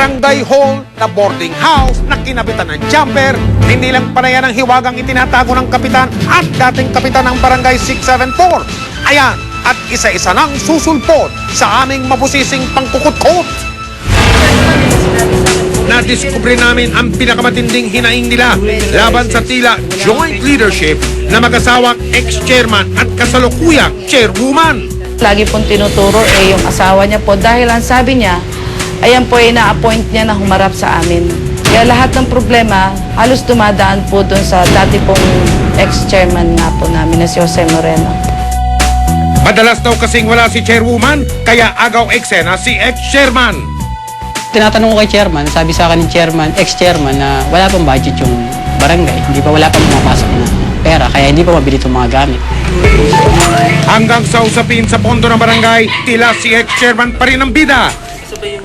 barangay hall na boarding house na kinabitan ng jumper, hindi lang panayan ang hiwagang itinatago ng kapitan at dating kapitan ng barangay 674. Ayan, at isa-isa nang susulpot sa aming mabusising pangkukutkot. Nadiskubre namin ang pinakamatinding hinaing nila laban sa tila joint leadership na mag-asawang ex-chairman at kasalukuyang chairwoman. Lagi pong tinuturo yung asawa niya po dahil ang sabi niya, ayan po ay na-appoint niya na humarap sa amin. Kaya lahat ng problema, halos dumadaan po dun sa dati pong ex-chairman nga po namin na si Jose Moreno. Madalas daw kasing wala si chairwoman, kaya agaw eksena si ex-chairman. Tinatanong ko kay chairman, sabi sa akin ng chairman, ex-chairman na wala pang budget yung barangay. Wala pang pumapasok na pera, kaya hindi pa mabili itong mga gamit. Hanggang sa usapin sa pondo ng barangay, tila si ex-chairman pa rin ang bida.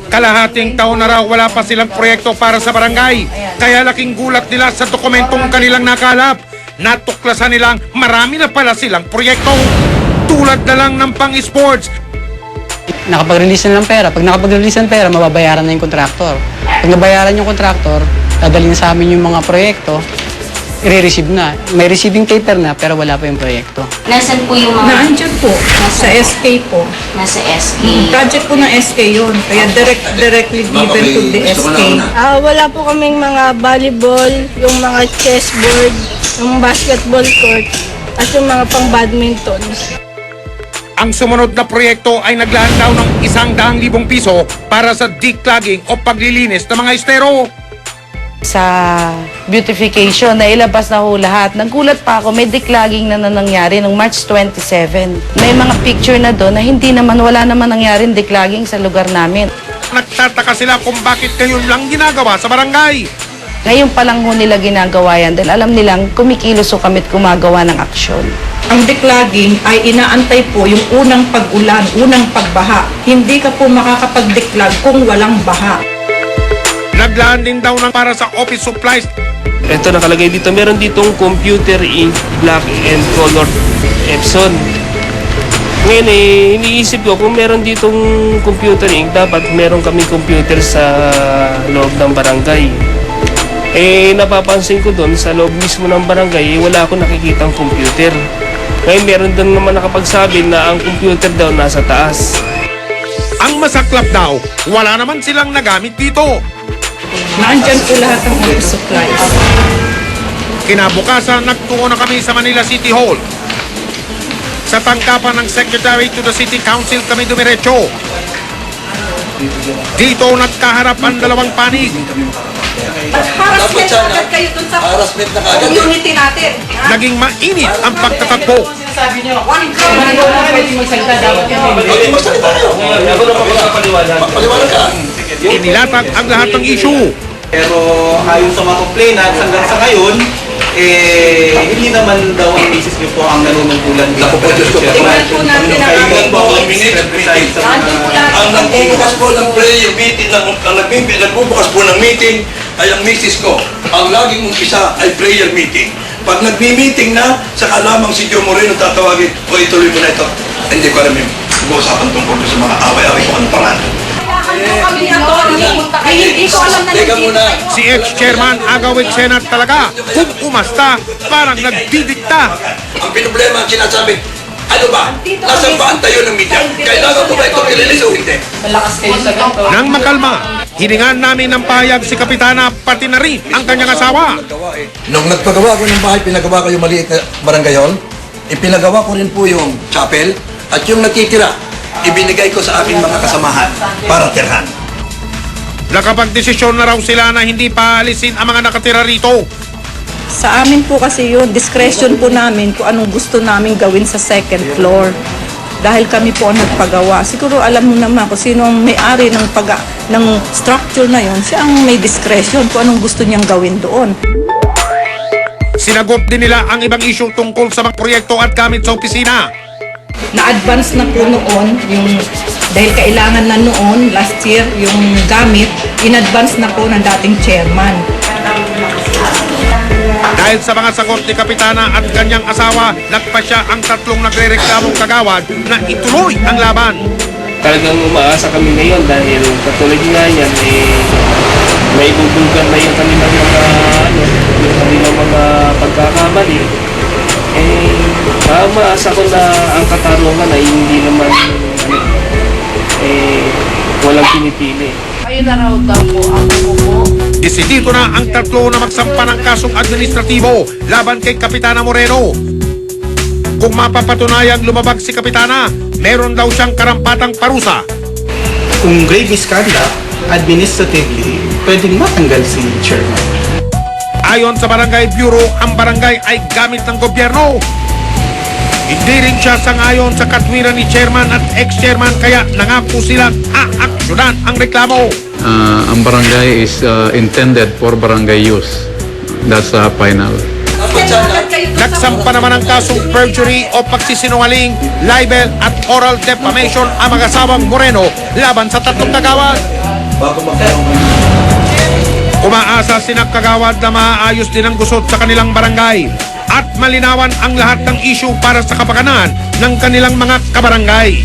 Kalahating taon na raw wala pa silang proyekto para sa barangay. Kaya laking gulat nila sa dokumentong kanilang nakalap. Natuklasan nilang marami na pala silang proyekto. Tulad na lang ng pang-sports. Nakapag-release na ng pera. Pag nakapag-release ng pera, mababayaran na yung kontraktor. Pag nabayaran yung kontraktor, dadalhin sa amin yung mga proyekto, i-receive na. May receiving paper na, pero wala pa yung proyekto. Nasaan po yung mga... Naandyan po, sa SK po. Nasa SK. Project po ng SK yun, kaya directly given to the SK. Wala po kaming mga volleyball, yung mga chessboard, yung basketball court, at yung mga pang-badminton. Ang sumunod na proyekto ay naglaan daw ng 100,000 piso para sa declogging o paglilinis ng mga estero. Sa beautification, na ilabas na ho lahat. Nagulat pa ako, may declogging na nangyari noong March 27. May mga picture na doon na wala naman nangyaring declogging sa lugar namin. Nagtataka sila kung bakit ngayon lang ginagawa sa barangay. Ngayon pa lang ho nila ginagawa yan dahil alam nilang kumikilos ho kami't gumagawa ng aksyon. Ang declogging ay inaantay po yung unang pag-ulan, unang pagbaha. Hindi ka po makakapag-declog kung walang baha. Naglaan din daw ng para sa office supplies. Ito nakalagay dito, meron ditong computer ink, black and color Epson. Ngayon iniisip ko kung meron ditong computer ink, dapat meron kami computer sa loob ng barangay. Napapansin ko doon sa loob mismo ng barangay, wala akong nakikitang computer. Ngayon meron doon naman nakapagsabi na ang computer daw nasa taas. Ang masaklap daw, wala naman silang nagamit dito. Naandyan po lahat ng office supplies. Kinabukasan, nagtungo na kami sa Manila City Hall. Sa tangkapan ng Secretary to the City Council kami dumiretso. Dito nagkaharap ang dalawang panig. Harassment agad kayo dun sa community natin. Naging mainit ang pagtatagpo. Inilatag ang lahat ng issue. Pero ayon sa mga complainant hanggang sa ngayon, hindi naman daw ang misis niyo po ang nanunungkulan dito. Tingnan po natin ang aming ang nagbubukas po ng prayer meeting, nagbubukas po ng meeting ay ang misis ko. Ang laging umpisa ay prayer meeting. Pag nagmi-meeting na, saka lamang si Joe Moreno tatawagin, o ituloy ko na ito. Hindi ko alam yung usapan tungkol sa mga away-away ko ang pangalan. Teka muna. Si ex-chairman Agawit Senat talaga. Kung umasta, parang nagdidikta. Ang pinoblema ang sinasabi, ano ba? Nasaan ba ang tayo ng media? Kailangan ko ba ito ililis o hindi? Nang makalma, hiningan namin ng pahayag si Kapitana pati na rin ang kanyang asawa. Nung nagpagawa ko ng bahay, pinagawa ko yung maliit na barangay hall. Ipinagawa ko rin po yung chapel at yung natitira, ibinigay ko sa aking mga kasamahan para tirhan. Nakapagdesisyon na raw sila na hindi paalisin ang mga nakatira rito. Sa amin po kasi yun, discretion po namin kung anong gusto namin gawin sa second floor. Dahil kami po ang nagpagawa. Siguro alam mo naman kung sino ang may-ari ng structure na yun, siya ang may discretion kung anong gusto niyang gawin doon. Sinagot din nila ang ibang issue tungkol sa mga proyekto at gamit sa opisina. Na-advance na po noon, dahil kailangan na noon, last year, yung gamit, in-advance na po ng dating chairman. Dahil sa mga sagot ni Kapitana at kanyang asawa, nagpasya ang tatlong nagre-reklamong kagawad na ituloy ang laban. Talagang umaasa kami ngayon dahil katulad nga yan, may gugulgan na yung kanilang mga yung kanilang mga pagkakamali, maasa ko na ang katarungan ay hindi naman walang pinipili. Kayo na raw daw po ang umupo. Desidido na ang tatlo na magsampa ng kasong administratibo laban kay Kapitana Moreno. Kung mapapatunayang lumabag si Kapitana, meron daw siyang karampatang parusa. Kung grave misconduct, administratively, pwedeng matanggal si chairman. Ayon sa Barangay Bureau, ang barangay ay gamit ng gobyerno. Hindi rin siya sangayon sa katwiran ni chairman at ex-chairman kaya nangako silang aaksyonan ang reklamo. Ang barangay is intended for barangay use. That's final. Nagsampa naman ang kasong perjury o pagsisinungaling, libel at oral defamation ang mag-asawang Moreno laban sa tatlong kagawad. Umaasa sina kagawad na maaayos din ang gusot sa kanilang barangay at malinawan ang lahat ng issue para sa kapakanan ng kanilang mga kabarangay.